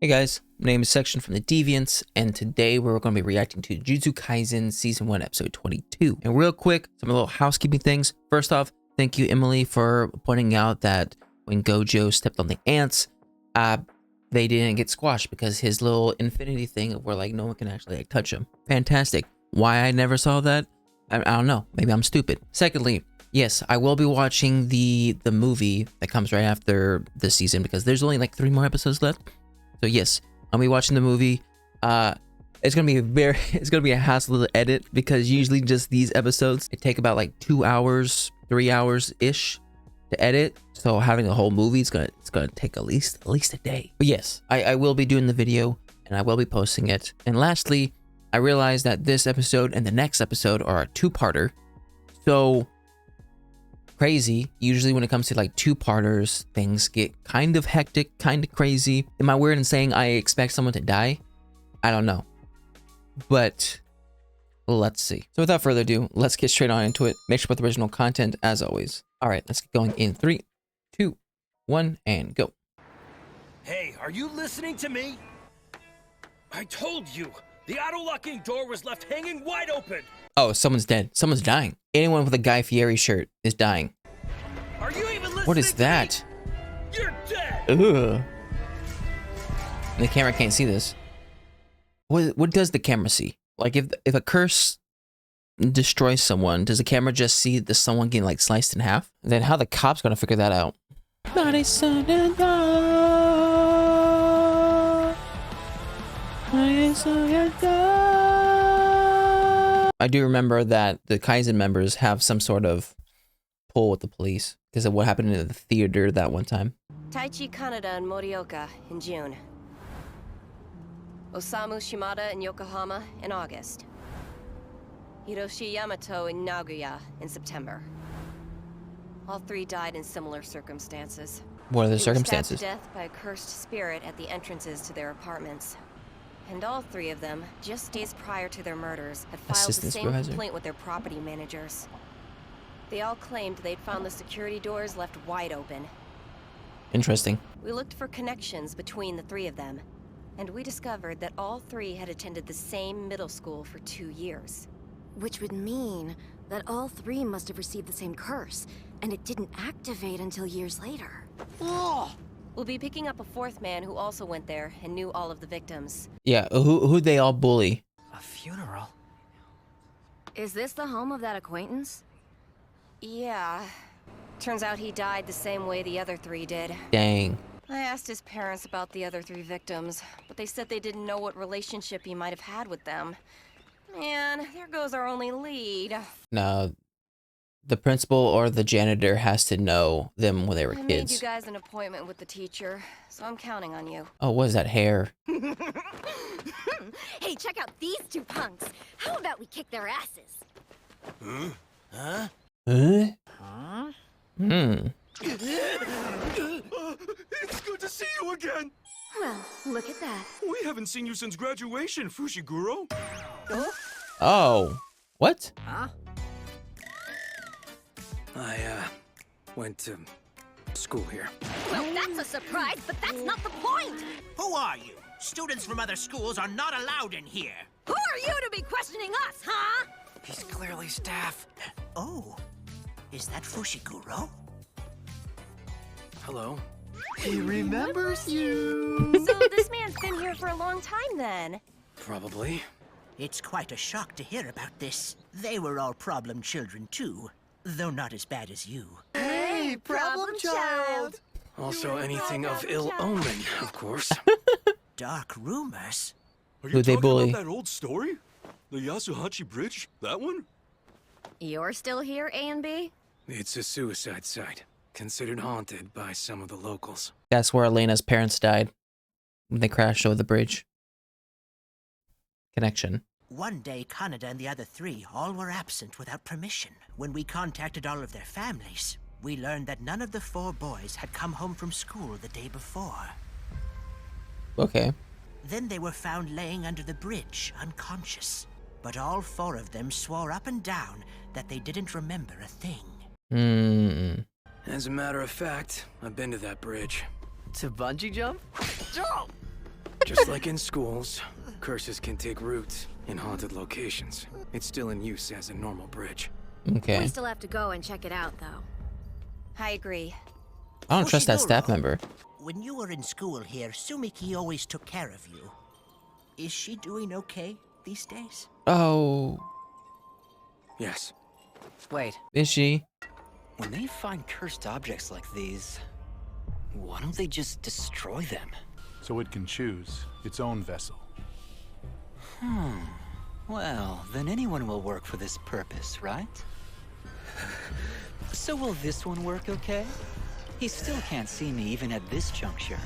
Hey guys, my name is Section from the Deviants, and today we're going to be reacting to Jujutsu Kaisen Season 1, Episode 22. And real quick, some little housekeeping things. First off, thank you, Emily, for pointing out that when Gojo stepped on the ants, they didn't get squashed because his little infinity thing where like no one can actually like touch him. Fantastic. Why I never saw that? I don't know. Maybe I'm stupid. Secondly, yes, I will be watching the movie that comes right after this season because there's only like 3 more episodes left. So yes, I'll be watching the movie. It's gonna be a hassle to edit because usually just these episodes it take about like 2 hours, 3 hours ish to edit. So having the whole movie it's gonna take at least a day. But yes, I will be doing the video and I will be posting it. And lastly, I realized that this episode and the next episode are a 2-parter. So crazy. Usually when it comes to like 2-parters, things get kind of hectic, kind of crazy. Am I weird in saying I expect someone to die? I don't know. But let's see. So without further ado, let's get straight on into it. Make sure to put the original content as always. All right, let's get going in 3, 2, 1, and go. Hey, are you listening to me? I told you, the auto-locking door was left hanging wide open. Oh, someone's dead. Someone's dying. Anyone with a Guy Fieri shirt is dying. Are you even listening? What is that? You're dead. Ugh. The camera can't see this. What does the camera see? Like if a curse destroys someone, does the camera just see the someone getting like sliced in half? Then how the cops gonna figure that out? I do remember that the Kaizen members have some sort of pull with the police because of what happened in the theater that one time. Taichi Kaneda in Morioka in June. Osamu Shimada in Yokohama in August. Hiroshi Yamato in Nagoya in September. All 3 died in similar circumstances. What are the They were stabbed circumstances? to death by a cursed spirit at the entrances to their apartments. And all 3 of them, just days prior to their murders, had filed the Assistant same supervisor. complaint with their property managers. They all claimed they'd found the security doors left wide open. Interesting. We looked for connections between the 3 of them, and we discovered that all 3 had attended the same middle school for 2 years. Which would mean that all 3 must have received the same curse, and it didn't activate until years later. We'll be picking up a 4th man who also went there and knew all of the victims. Yeah, who'd they all bully? A funeral? Is this the home of that acquaintance? Yeah. Turns out he died the same way the other 3 did. Dang. I asked his parents about the other 3 victims, but they said they didn't know what relationship he might have had with them. Man, there goes our only lead. No, the principal or the janitor has to know them when they were I made you kids. guys an appointment with the teacher, so I'm counting on you. Oh, what is that hair? Hey, check out these 2 punks. How about we kick their asses? Huh? Huh? Huh? Hmm. It's good to see you again! Well, look at that. We haven't seen you since graduation, Fushiguro. Oh. What? Huh? I, went to school here. Well, that's a surprise, but that's not the point! Who are you? Students from other schools are not allowed in here. Who are you to be questioning us, huh? He's clearly staff. Oh, is that Fushiguro? Hello? He remembers you! So this man's been here for a long time then. Probably. It's quite a shock to hear about this. They were all problem children too, though not as bad as you. Hey, problem child! Also anything of ill omen, of course. Dark rumors? Are you Who'd they talking bully? about that old story? The Yasuhachi Bridge? That one? You're still here, A and B? It's a suicide site, considered haunted by some of the locals. That's where Elena's parents died when they crashed over the bridge. Connection. One day, Kaneda and the other 3 all were absent without permission. When we contacted all of their families, we learned that none of the 4 boys had come home from school the day before. Okay. Then they were found laying under the bridge, unconscious. But all 4 of them swore up and down that they didn't remember a thing. Hmm. As a matter of fact, I've been to that bridge. To bungee jump? Just like in schools, curses can take root in haunted locations. It's still in use as a normal bridge. Okay. We still have to go and check it out, though. I agree. I don't trust that staff Fushiguro, member. When you were in school here, Sumiki always took care of you. Is she doing okay these days? Oh, Yes. Wait, is she? when they find cursed objects like these, why don't they just destroy them? So it can choose its own vessel. Well, then anyone will work for this purpose, right? So will this one work okay? He still can't see me even at this juncture.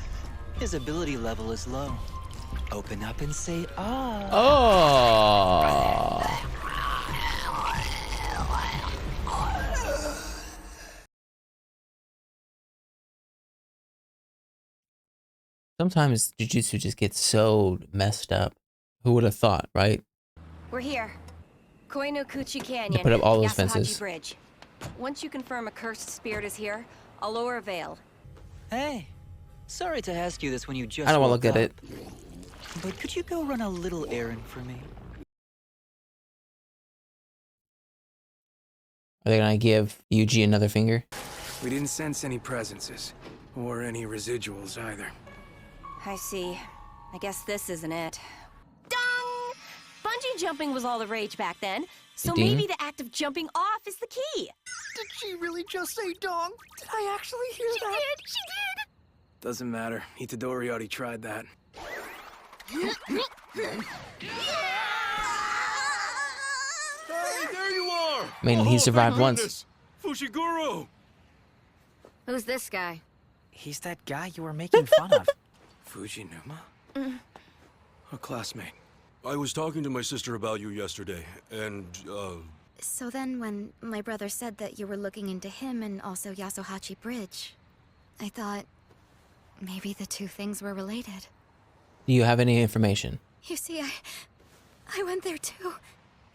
His ability level is low. Open up and say, ah. Oh. Sometimes Jujutsu just gets so messed up. Who would have thought, right? We're here. Koi no Kuchi Canyon. They put up all those Yasuhachi fences. Bridge. Once you confirm a cursed spirit is here, I'll lower a veil. Hey, sorry to ask you this when you just I don't want woke to look at up, it. but could you go run a little errand for me? Are they gonna give Yuji another finger? We didn't sense any presences, or any residuals either. I see. I guess this isn't it. Dong! Bungee jumping was all the rage back then, so Ding. maybe the act of jumping off is the key. Did she really just say dong? Did I actually hear that? She did! Doesn't matter. Itadori already tried that. Hey, there you are! I mean, he survived thank once. goodness. Fushiguro! Who's this guy? He's that guy you were making fun of. Fujinuma? A classmate. I was talking to my sister about you yesterday, and, So then when my brother said that you were looking into him and also Yasuhachi Bridge, I thought maybe the two things were related. Do you have any information? You see, I went there too.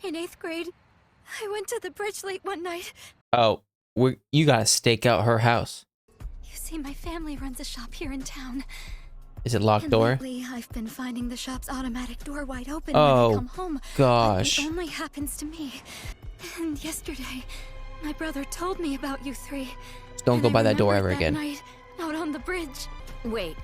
In 8th grade, I went to the bridge late one night. Oh, you gotta stake out her house. You see, my family runs a shop here in town. Is it locked And door? lately, I've been finding the shop's automatic door wide open Oh, when I come home. gosh. But it only happens to me. And yesterday, my brother told me about you three. Don't go And by I that door remembered ever again. Night, out on the bridge. Wait,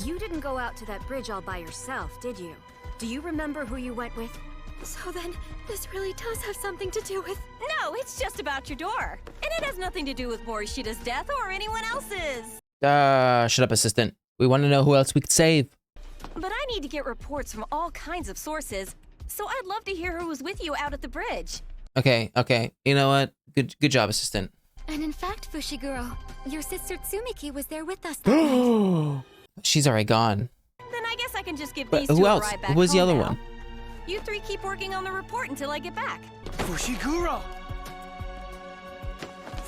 you didn't go out to that bridge all by yourself, did you? Do you remember who you went with? So then, this really does have something to do with... No, it's just about your door. And it has nothing to do with Morishida's death or anyone else's. Shut up, assistant. We want to know who else we could save. But I need to get reports from all kinds of sources, so I'd love to hear who was with you out at the bridge. Okay. You know what? Good job, assistant. And in fact, Fushiguro, your sister Tsumiki was there with us that night. She's already gone. Then I guess I can just give But these who two else? a ride back Who was the home other now. one? You three keep working on the report until I get back. Fushiguro!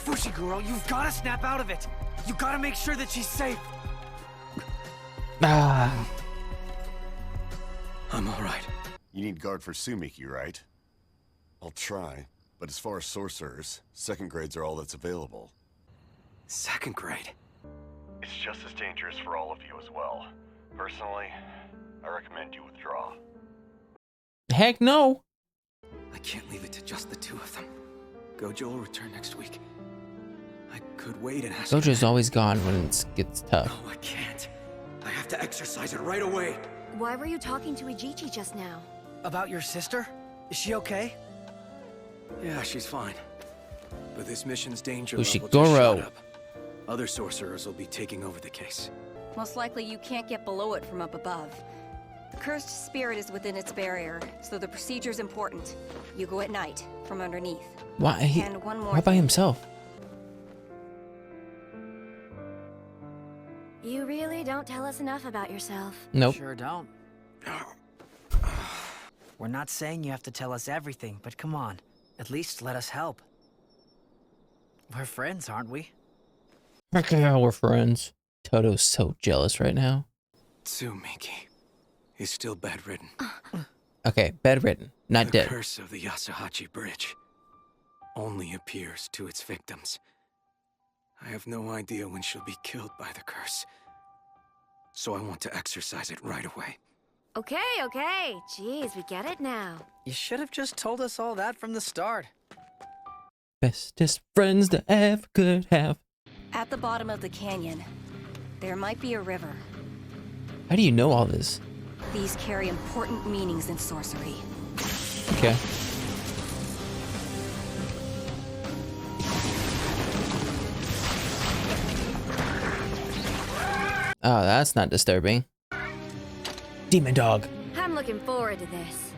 Fushiguro, you've got to snap out of it. You got to make sure that she's safe. Ah. I'm alright. You need guard for Sumiki, right? I'll try, but as far as sorcerers, 2nd grades are all that's available. 2nd grade? It's just as dangerous for all of you as well. Personally, I recommend you withdraw. Heck no. I can't leave it to just the two of them. Gojo will return next week. I could wait and ask Gojo's him. always gone when it gets tough. No, I can't. I have to exercise it right away. Why were you talking to Ijichi just now? About your sister? Is she okay? Yeah, she's fine. But this mission's danger level just Fushiguro. shot up. Other sorcerers will be taking over the case. Most likely you can't get below it from up above. The cursed spirit is within its barrier, so the procedure's important. You go at night, from underneath. Why? And one more Why by thing. himself? You really don't tell us enough about yourself. Nope. Sure don't. We're not saying you have to tell us everything, but come on. At least let us help. We're friends, aren't we? We're friends. Toto's so jealous right now. Tsumiki is still bedridden. Okay, bedridden, not The dead. curse of the Yasuhachi Bridge only appears to its victims. I have no idea when she'll be killed by the curse. So I want to exorcise it right away. Okay. Jeez, we get it now. You should have just told us all that from the start. Bestest friends that ever could have. At the bottom of the canyon, there might be a river. How do you know all this? These carry important meanings in sorcery. Okay. Oh, that's not disturbing. Demon dog. I'm looking forward to this.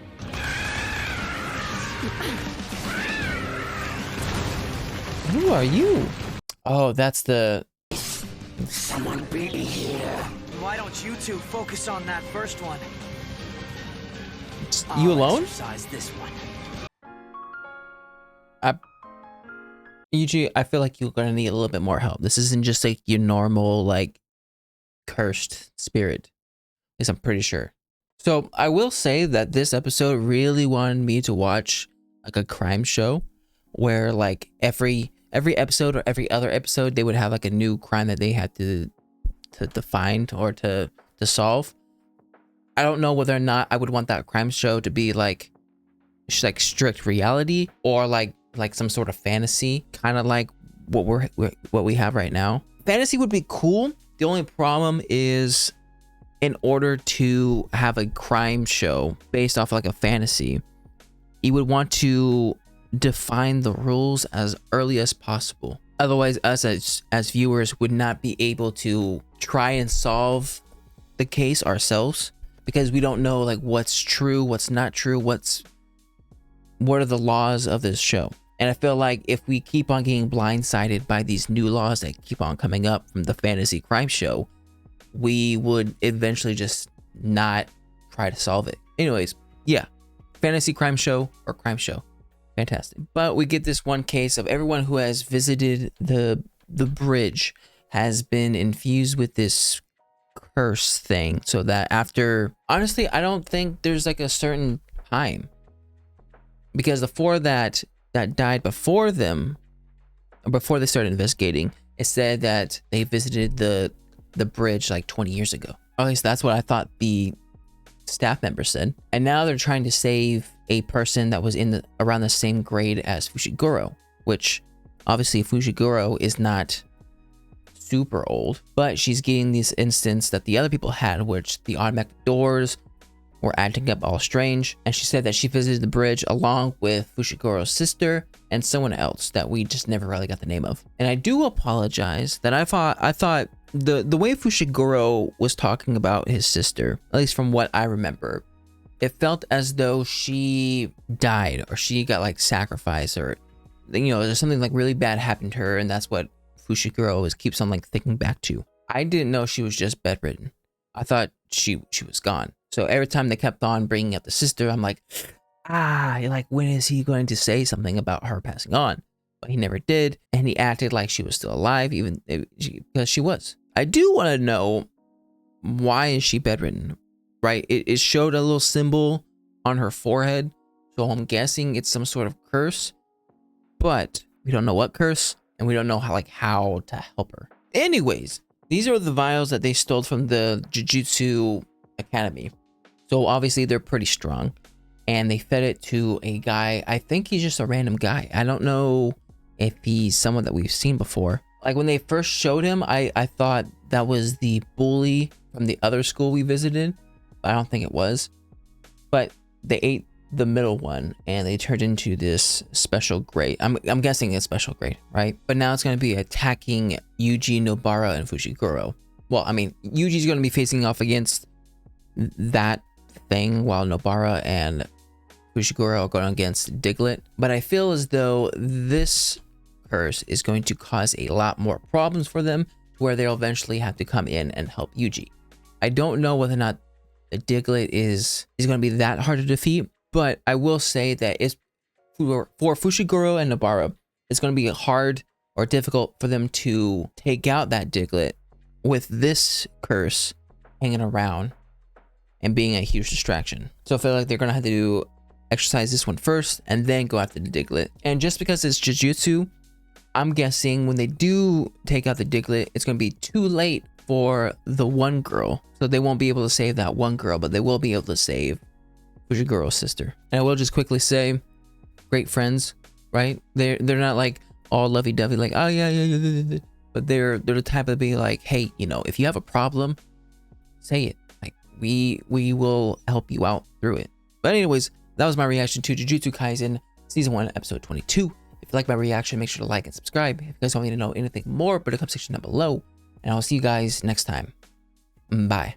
Who are you? Oh, that's the... Someone be here. Why don't you two focus on that first one? You alone? Exercise this one. Yuji, I feel like you're gonna need a little bit more help. This isn't just like your normal, like, cursed spirit. At least I'm pretty sure. So I will say that this episode really wanted me to watch like a crime show where like every episode or every other episode they would have like a new crime that they had to find or to solve. I don't know whether or not I would want that crime show to be like strict reality or like some sort of fantasy, kind of like what we have right now. Fantasy would be cool. The only problem is, in order to have a crime show based off like a fantasy, you would want to define the rules as early as possible. Otherwise, us as viewers would not be able to try and solve the case ourselves because we don't know like what's true, what's not true, what are the laws of this show. And I feel like if we keep on getting blindsided by these new laws that keep on coming up from the fantasy crime show, we would eventually just not try to solve it. Anyways, yeah, fantasy crime show or crime show, fantastic. But we get this one case of everyone who has visited the bridge has been infused with this curse thing, so that after, honestly, I don't think there's like a certain time, because the four that died before them, or before they started investigating, it said that they visited the bridge like 20 years ago. Or at least that's what I thought the staff member said. And now they're trying to save a person that was in around the same grade as Fushiguro, which obviously Fushiguro is not super old, but she's getting this instance that the other people had, which the automatic doors were acting up all strange. And she said that she visited the bridge along with Fushiguro's sister and someone else that we just never really got the name of. And I do apologize that I thought the way Fushiguro was talking about his sister, at least from what I remember, it felt as though she died or she got like sacrificed, or there's something like really bad happened to her, and that's what Fushiguro keeps on like thinking back to. I didn't know she was just bedridden. I thought she was gone. So every time they kept on bringing up the sister, I'm like, like, when is he going to say something about her passing on? But he never did, and he acted like she was still alive, even because she was. I do want to know, why is she bedridden, right? It showed a little symbol on her forehead, so I'm guessing it's some sort of curse, but we don't know what curse, and we don't know how to help her. Anyways, these are the vials that they stole from the Jujutsu Academy. So obviously they're pretty strong, and they fed it to a guy. I think he's just a random guy. I don't know if he's someone that we've seen before. Like when they first showed him, I thought that was the bully from the other school we visited, but I don't think it was. But they ate the middle one and they turned into this special grade. I'm guessing it's special grade, right? But now it's going to be attacking Yuji, Nobara, and Fushiguro. Well, I mean, Yuji's going to be facing off against that thing, while Nobara and Fushiguro are going against Diglett. But I feel as though this curse is going to cause a lot more problems for them, where they'll eventually have to come in and help Yuji. I don't know whether or not Diglett is going to be that hard to defeat, but I will say that it's for Fushiguro and Nobara, it's going to be hard or difficult for them to take out that Diglett with this curse hanging around and being a huge distraction. So I feel like they're going to have to exercise this one first and then go after the Diglett. And just because it's Jujutsu, I'm guessing when they do take out the Diglett, it's going to be too late for the one girl. So they won't be able to save that one girl, but they will be able to save Fujiguro's sister. And I will just quickly say, great friends, right? They're not like all lovey-dovey, like, oh yeah, but they're the type of be like, hey, you know, if you have a problem, say it. Like we will help you out through it. But anyways, that was my reaction to Jujutsu Kaisen Season 1, Episode 22. If you like my reaction, make sure to like and subscribe. If you guys want me to know anything more, put a comment section down below. And I'll see you guys next time. Bye.